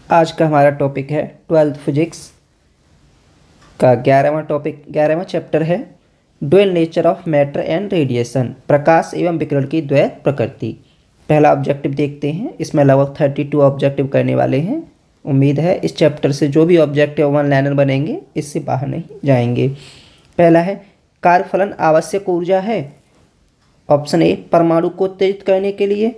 आज का हमारा टॉपिक है 12th फिजिक्स का 11वां चैप्टर है dual nature of matter and radiation, प्रकाश एवं विकिरण की द्वैत प्रकृति। पहला ऑब्जेक्टिव देखते हैं। इसमें लगभग 32 ऑब्जेक्टिव करने वाले हैं। उम्मीद है इस चैप्टर से जो भी ऑब्जेक्टिव वन लाइनर बनेंगे इससे बाहर नहीं जाएंगे। पहला है कार्यफलन आवश्यक ऊर्जा है। ऑप्शन ए परमाणु को उत्तेजित करने के लिए,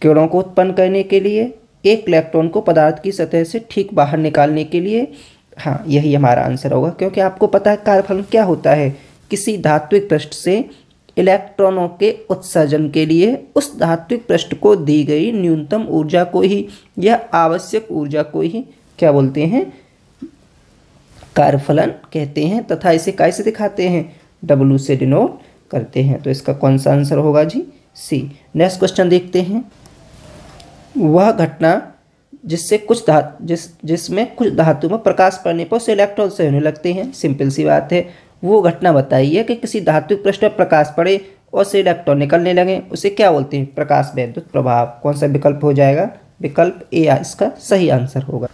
किरणों को उत्पन्न करने के लिए, एक इलेक्ट्रॉन को पदार्थ की सतह से ठीक बाहर निकालने के लिए। हाँ, यही हमारा आंसर होगा, क्योंकि आपको पता है कार्यफलन क्या होता है। किसी धात्विक पृष्ठ से इलेक्ट्रॉनों के उत्सर्जन के लिए उस धात्विक पृष्ठ को दी गई न्यूनतम ऊर्जा को ही या आवश्यक ऊर्जा को ही क्या बोलते हैं, कार्यफलन कहते हैं, तथा इसे कैसे दिखाते हैं, W से डिनोट करते हैं। तो इसका कौन सा आंसर होगा जी, सी। नेक्स्ट क्वेश्चन देखते हैं। वह घटना जिसमें कुछ धातु में प्रकाश पड़ने पर उसे इलेक्ट्रॉन से होने लगते हैं। सिंपल सी बात है। वो घटना बताइए कि किसी धात्विक पृष्ठ पर प्रकाश पड़े और से इलेक्ट्रॉन निकलने लगे, उसे क्या बोलते हैं, प्रकाश वैद्युत प्रभाव। कौन सा विकल्प हो जाएगा, विकल्प ए इसका सही आंसर होगा।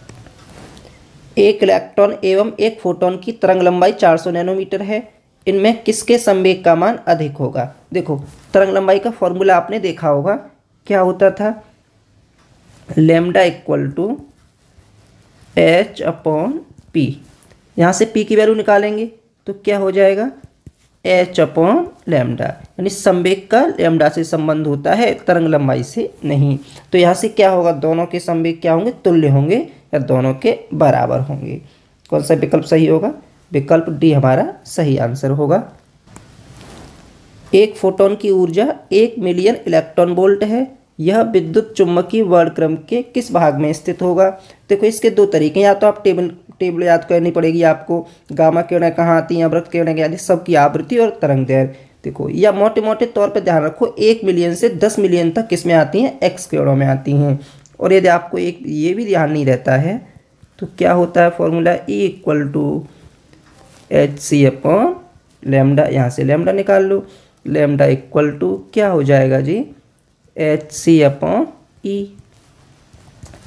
एक इलेक्ट्रॉन एवं एक फोटोन की तरंग लंबाई 400 नैनोमीटर है। इनमें किसके संवेग का मान अधिक होगा। देखो, तरंग लंबाई का फॉर्मूला आपने देखा होगा, क्या होता था, लैम्डा इक्वल टू h/p। यहाँ से p की वैल्यू निकालेंगे तो क्या हो जाएगा, h/लैम्डा, यानी संवेग का लैम्डा से संबंध होता है, तरंग लंबाई से नहीं। तो यहाँ से क्या होगा, दोनों के संवेग क्या होंगे, तुल्य होंगे या दोनों के बराबर होंगे। कौन सा विकल्प सही होगा, विकल्प डी हमारा सही आंसर होगा। एक फोटोन की ऊर्जा 1 मिलियन इलेक्ट्रॉन वोल्ट है। यह विद्युत चुम्बकीय वर्णक्रम के किस भाग में स्थित होगा। देखो, इसके दो तरीके, या तो आप टेबल याद करनी पड़ेगी आपको, गामा किरणें कहाँ आती हैं, अवृत किरणें क्या आती हैं, सबकी आवृत्ति और तरंग दैर्घ्य। देखो, या मोटे मोटे तौर पर ध्यान रखो, 1 मिलियन से 10 मिलियन तक किस में आती हैं, एक्स किरणों में आती हैं। और यदि आपको एक ये भी ध्यान नहीं रहता है तो क्या होता है फॉर्मूला, E इक्वल टू hc/लैम्डा। यहाँ से लैम्डा निकाल लो, लैम्डा इक्वल टू क्या हो जाएगा जी, hc/E।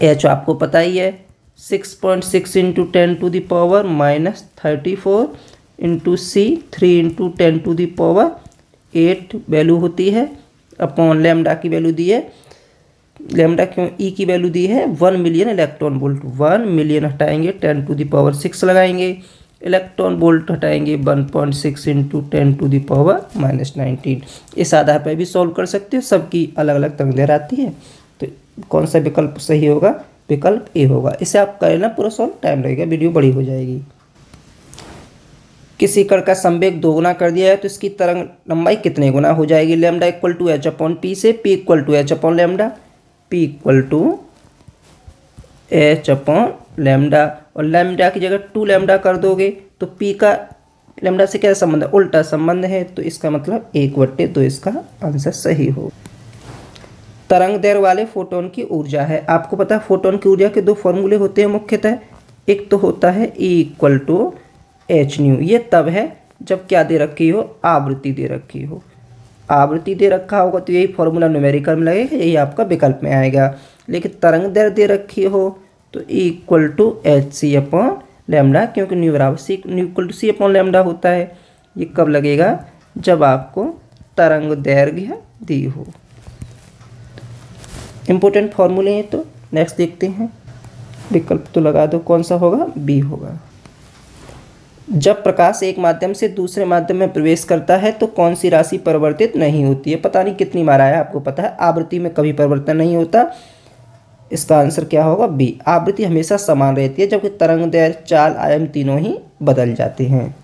h आपको पता ही है, 6.6 into 10⁻⁻34 into c 3 into 10⁸ value होती है, अपॉन लैम्डा की वैल्यू दी है, लैम्डा क्यों, E की वैल्यू दी है 1 मिलियन इलेक्ट्रॉन वोल्ट। 1 मिलियन हटाएंगे 10⁻6 लगाएंगे, इलेक्ट्रॉन वोल्ट हटाएंगे 1.6 इंटू 10⁻⁻19। इस आधार पर भी सॉल्व कर सकते हो, सबकी अलग अलग तरंगदैर्घ्य आती है। तो कौन सा विकल्प सही होगा, विकल्प ए होगा। इसे आप कर लेना, पूरा सॉल्व टाइम लगेगा, वीडियो बड़ी हो जाएगी। किसी कण का संवेग 2 गुना कर दिया है तो इसकी तरंग लंबाई कितने गुना हो जाएगी। लैम्डा इक्वल टू h/p से p इक्वल टू h/लैम्डा, p इक्वल टू h/लैम्डा, और लैम्डा की जगह 2 लैम्डा कर दोगे तो p का लैम्डा से क्या संबंध है, उल्टा संबंध है। तो इसका मतलब 1/2 इसका आंसर सही हो। तरंग दैर्घ्य वाले फोटोन की ऊर्जा है। आपको पता है फोटोन की ऊर्जा के दो फॉर्मूले होते हैं मुख्यतः। एक तो होता है E इक्वल टू hν। ये तब है जब क्या दे रखी हो, आवृत्ति दे रखी हो। आवृत्ति दे रखा होगा तो यही फॉर्मूला न्यूमेरिकल में लगेगा, यही आपका विकल्प में आएगा। लेकिन तरंग दैर्घ्य दे रखी हो तो E इक्वल टू hc/लैम्डा, क्योंकि न्यू बराबर सी इक्वल टू c/लैम्डा होता है। ये कब लगेगा, जब आपको तरंग दैर्घ्य दी हो। इंपॉर्टेंट फॉर्मूले हैं। तो नेक्स्ट देखते हैं, विकल्प तो लगा दो, कौन सा होगा, बी होगा। जब प्रकाश एक माध्यम से दूसरे माध्यम में प्रवेश करता है तो कौन सी राशि परिवर्तित नहीं होती है। पता नहीं कितनी बार आया, आपको पता है आवृत्ति में कभी परिवर्तन नहीं होता। इसका आंसर क्या होगा, बी। आवृत्ति हमेशा समान रहती है, जबकि तरंग दैर्घ्य, चाल, आयाम तीनों ही बदल जाते हैं।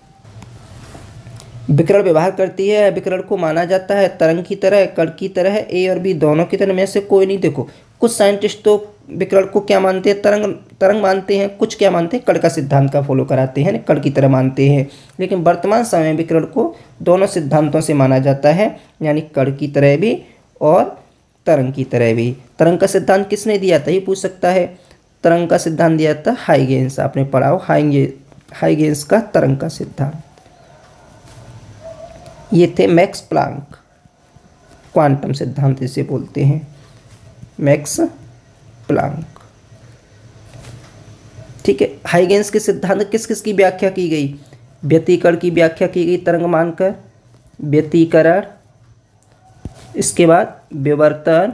विकिरण व्यवहार करती है। विकिरण को माना जाता है तरंग की तरह, कण की तरह, ए और बी दोनों की तरह में से कोई नहीं। देखो, कुछ साइंटिस्ट तो विकिरण को क्या मानते हैं, तरंग मानते हैं, कुछ क्या मानते हैं, कण का सिद्धांत का फॉलो कराते हैं, कण की तरह मानते हैं। लेकिन वर्तमान समय में विकिरण को दोनों सिद्धांतों से माना जाता है, यानी कण की तरह भी और तरंग की तरह भी। तरंग का सिद्धांत किसने दिया था, ये पूछ सकता है। तरंग का सिद्धांत दिया था हाइगेंस, आपने पढ़ा हो हाइगेंस का तरंग का सिद्धांत। ये थे मैक्स प्लांक, क्वांटम सिद्धांत इसे बोलते हैं, मैक्स प्लांक। ठीक है। हाइगेंस के सिद्धांत किस किस की व्याख्या की गई? व्यतिकरण की व्याख्या की गई तरंग मानकर, व्यतिकरण, इसके बाद विवर्तन,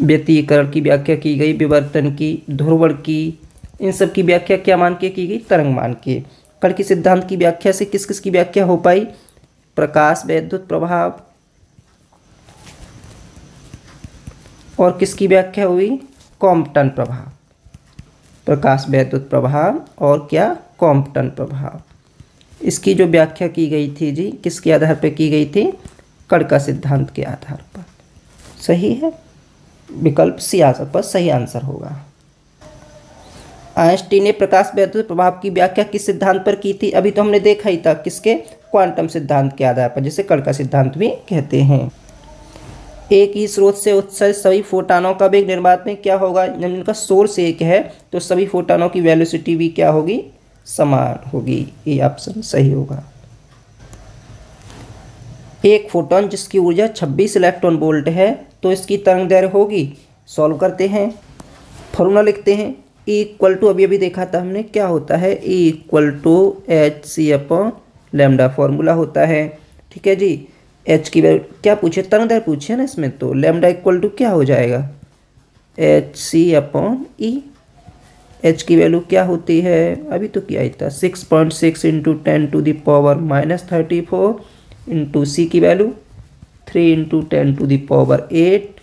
व्यतिकरण की व्याख्या की गई, विवर्तन की, ध्रुवण की, इन सब की व्याख्या क्या मान के की गई? तरंग मान के। कण की सिद्धांत की व्याख्या से किस किस की व्याख्या हो पाई? प्रकाश वैद्युत प्रभाव, और किसकी व्याख्या हुई? कॉम्पटन प्रभाव। प्रकाश वैद्युत प्रभाव और क्या? कॉम्पटन प्रभाव। इसकी जो व्याख्या की गई थी जी, किसके आधार पर की गई थी? कण का सिद्धांत के आधार पर। सही है, विकल्प सी आंसर पर सही आंसर होगा। आइंस्टीन ने प्रकाश वैद्युत प्रभाव की व्याख्या किस सिद्धांत पर की थी? अभी तो हमने देखा ही था, किसके? क्वांटम सिद्धांत के आधार पर, जिसे कण का सिद्धांत भी कहते हैं। एक ही स्रोत से उत्सर्जित सभी फोटॉनों का वेग निर्वात में क्या होगा? जब इनका सोर्स एक है तो सभी फोटॉनों की वेलोसिटी भी क्या होगी? समान होगी। ये ऑप्शन सही होगा। एक फोटोन जिसकी ऊर्जा 26 इलेक्ट्रॉन वोल्ट है तो इसकी तरंग दैर्घ्य होगी। सॉल्व करते हैं, फॉर्मूला लिखते हैं। E इक्वल टू अभी देखा था हमने, क्या होता है? E equal to H C upon lambda formula होता है। ठीक है जी। H की वैल्यू क्या पूछे? तरंग दैर्घ्य पूछे ना इसमें, तो लैम्डा इक्वल टू क्या हो जाएगा? H C upon E. H की वैल्यू क्या होती है? अभी तो क्या ही था, 6.6 into 10 to the power -34 into C की value 3 into 10 to the power 8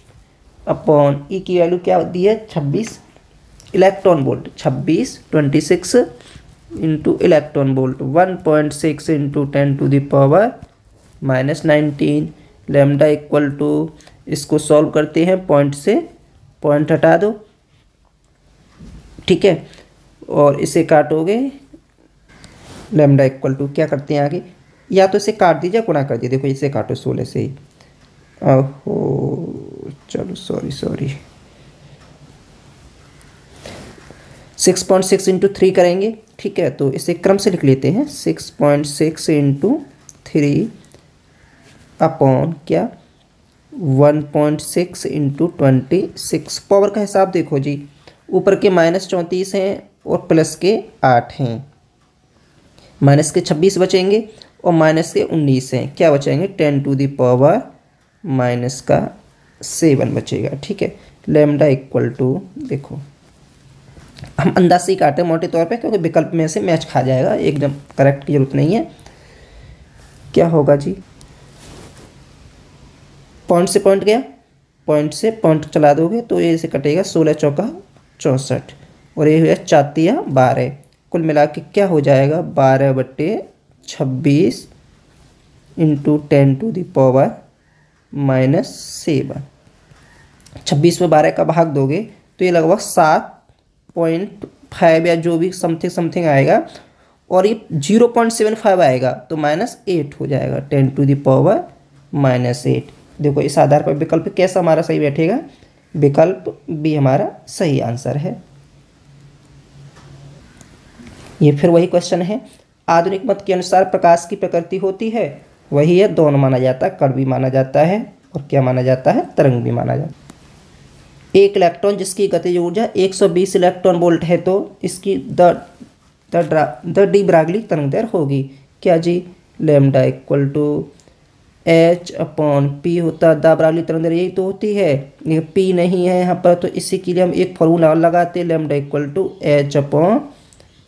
upon E की वैल्यू क्या दी है? 26 electron volt. 26 into electron volt 1.6 into 10 to the power -19। Lambda equal to, इसको सॉल्व करते हैं, पॉइंट से पॉइंट हटा दो। ठीक है, और इसे काटोगे, लैम्डा इक्वल टू क्या करते हैं आगे? या तो इसे काट दीजिए, गुणा कर दीजिए। देखो इसे काटो 16 से ही। ओहो चलो सॉरी 6.6 इंटू 3 करेंगे। ठीक है, तो इसे क्रम से लिख लेते हैं। 6.6 इंटू 3 अपॉन क्या? 1.6 इंटू 26। पावर का हिसाब देखो जी, ऊपर के -34 हैं और प्लस के 8 हैं। माइनस के 26 बचेंगे और माइनस के 19 हैं। क्या बचेंगे? 10 टू द पावर -7 बचेगा। ठीक है, लैम्डा इक्वल टू, देखो हम अंदाज से ही काटे मोटे तौर पे, क्योंकि विकल्प में से मैच खा जाएगा, एकदम करेक्ट की जरूरत नहीं है। क्या होगा जी? पॉइंट से पॉइंट गया, पॉइंट से पॉइंट चला दोगे तो ये से कटेगा 16 चौका 64 और ये हुआ 4 12। कुल मिला के क्या हो जाएगा? 12/26 इंटू 10 टू द पावर -7। 26 में 12 का भाग दोगे तो ये लगभग 7.5 या जो भी समथिंग आएगा, और ये 0.75 आएगा तो -8 हो जाएगा। 10 टू द पावर -8। देखो इस आधार पर विकल्प कैसा हमारा सही बैठेगा? विकल्प बी हमारा सही आंसर है। ये फिर वही क्वेश्चन है। आधुनिक मत के अनुसार प्रकाश की प्रकृति होती है, वही है, दोनों माना जाता है, कण भी माना जाता है और क्या माना जाता है? तरंग भी माना जाता है। एक इलेक्ट्रॉन जिसकी गतिज ऊर्जा 120 इलेक्ट्रॉन वोल्ट है तो इसकी द डी ब्रागली तरंग दैर्घ्य होगी। क्या जी? Lambda equal to H upon P होता है। द ब्रागली तरंग दैर्घ्य यही तो होती है, ये P नहीं है यहाँ पर, तो इसी के लिए हम एक फॉर्मूला और लगाते हैं, lambda equal to H upon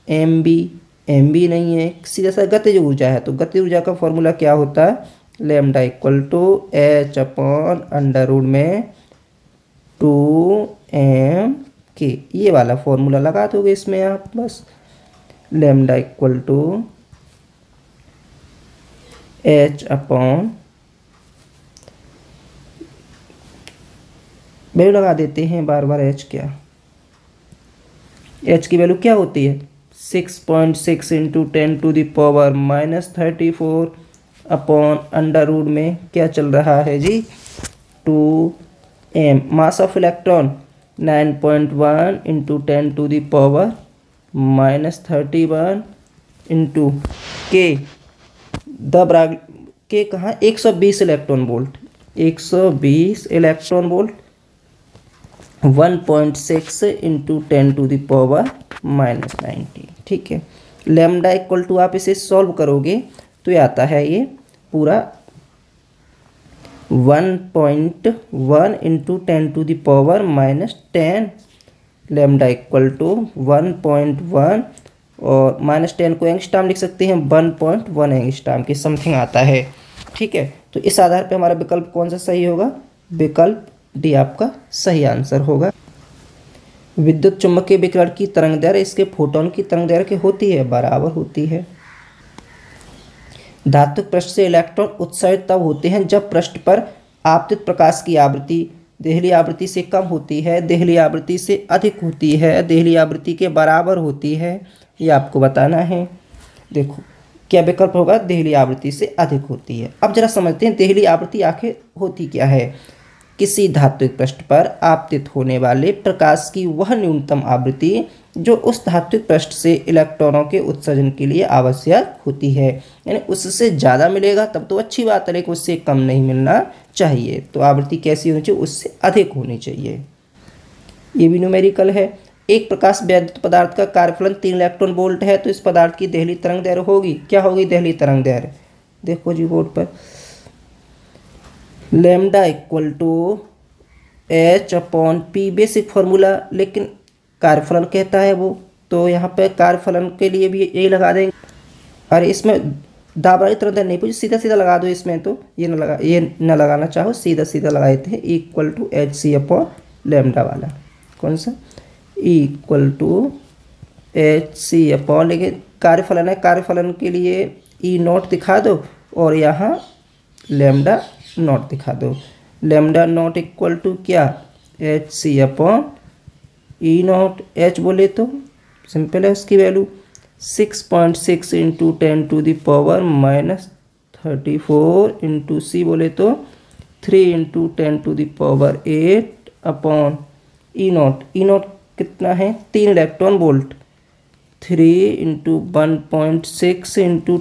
MB। MB नहीं है, सीधा सा गतिज ऊर्जा है, तो गतिज ऊर्जा का फॉर्मूला क्या होता है? Lambda equal to H upon √2m/k। ये वाला फॉर्मूला लगा दोगे इसमें आप बस। Lambda equal to H upon, value लगा देते हैं बार बार। H क्या? H की वैल्यू क्या होती है? 6.6 into 10 to the power -34 upon √ में क्या चल रहा है जी? 2m। Mass of electron 9.1 into 10 to the power -31 into k। De Broglie कहाँ? 120 electron volt. 120 electron volt 1.6 into 10⁻⁻90। ठीक है, लैम्डा इक्वल टू आप इसे सॉल्व करोगे तो ये आता है ये पूरा 1.1 इंटू 10⁻⁻10। लैम्डा इक्वल टू 1.1 और -10 को एंगस्ट्रॉम लिख सकते हैं 1.1 एंगस्ट्रॉम के समथिंग आता है। ठीक है, तो इस आधार पे हमारा विकल्प कौन सा सही होगा? विकल्प डी आपका सही आंसर होगा। विद्युत चुम्बकीय विकिरण की तरंग दैर्घ्य इसके फोटोन की तरंग दैर्घ्य की होती है, बराबर होती है। धात्विक पृष्ठ से इलेक्ट्रॉन उत्सर्जित तब होते हैं जब पृष्ठ पर आपतित प्रकाश की आवृत्ति देहली आवृत्ति से कम होती है, देहली आवृत्ति से अधिक होती है, देहली आवृत्ति के बराबर होती है। ये आपको बताना है। देखो क्या विकल्प होगा? देहली आवृत्ति से अधिक होती है। अब जरा समझते हैं देहली आवृत्ति आखिर होती क्या है। किसी धात्विक पृष्ठ पर आपतित होने वाले प्रकाश की वह न्यूनतम आवृत्ति जो उस धात्विक पृष्ठ से इलेक्ट्रॉनों के उत्सर्जन के लिए आवश्यक होती है। यानी उससे ज़्यादा मिलेगा तब तो अच्छी बात है, लेकिन उससे कम नहीं मिलना चाहिए। तो आवृत्ति कैसी होनी चाहिए? उससे अधिक होनी चाहिए। ये भी न्यूमेरिकल है। एक प्रकाश वैद्युत पदार्थ का कार्यफलन 3 इलेक्ट्रॉन वोल्ट है तो इस पदार्थ की देहली तरंग दैर्घ्य होगी, क्या होगी देहली तरंग दैर्घ्य? देखो जी बोर्ड पर, lambda equal to H/P basic formula, लेकिन कार्यफलन कहता है वो, तो यहाँ पे कार्यफलन के लिए भी यही लगा देंगे। अरे इसमें दाबराई तरंग दैर्घ्य नहीं पूछी, सीधा सीधा लगा दो इसमें, तो ये न लगाना चाहो, सीधा सीधा लगा देते हैं इक्वल टू Hc/λ वाला। कौन सा? इक्वल टू Hc/, लेकिन कार्यफलन है, कार्यफलन के लिए E0 दिखा दो और यहाँ लैम्डा नॉट दिखा दो। लैम्डा नॉट इक्वल टू क्या? Hc/E0। H बोले तो सिंपल है, उसकी वैल्यू 6.6 इंटू 10⁻⁻34 इंटू C बोले तो 3 इंटू 10⁸ E0 कितना है? 3 इलेक्ट्रॉन वोल्ट। 3 into 1.6 into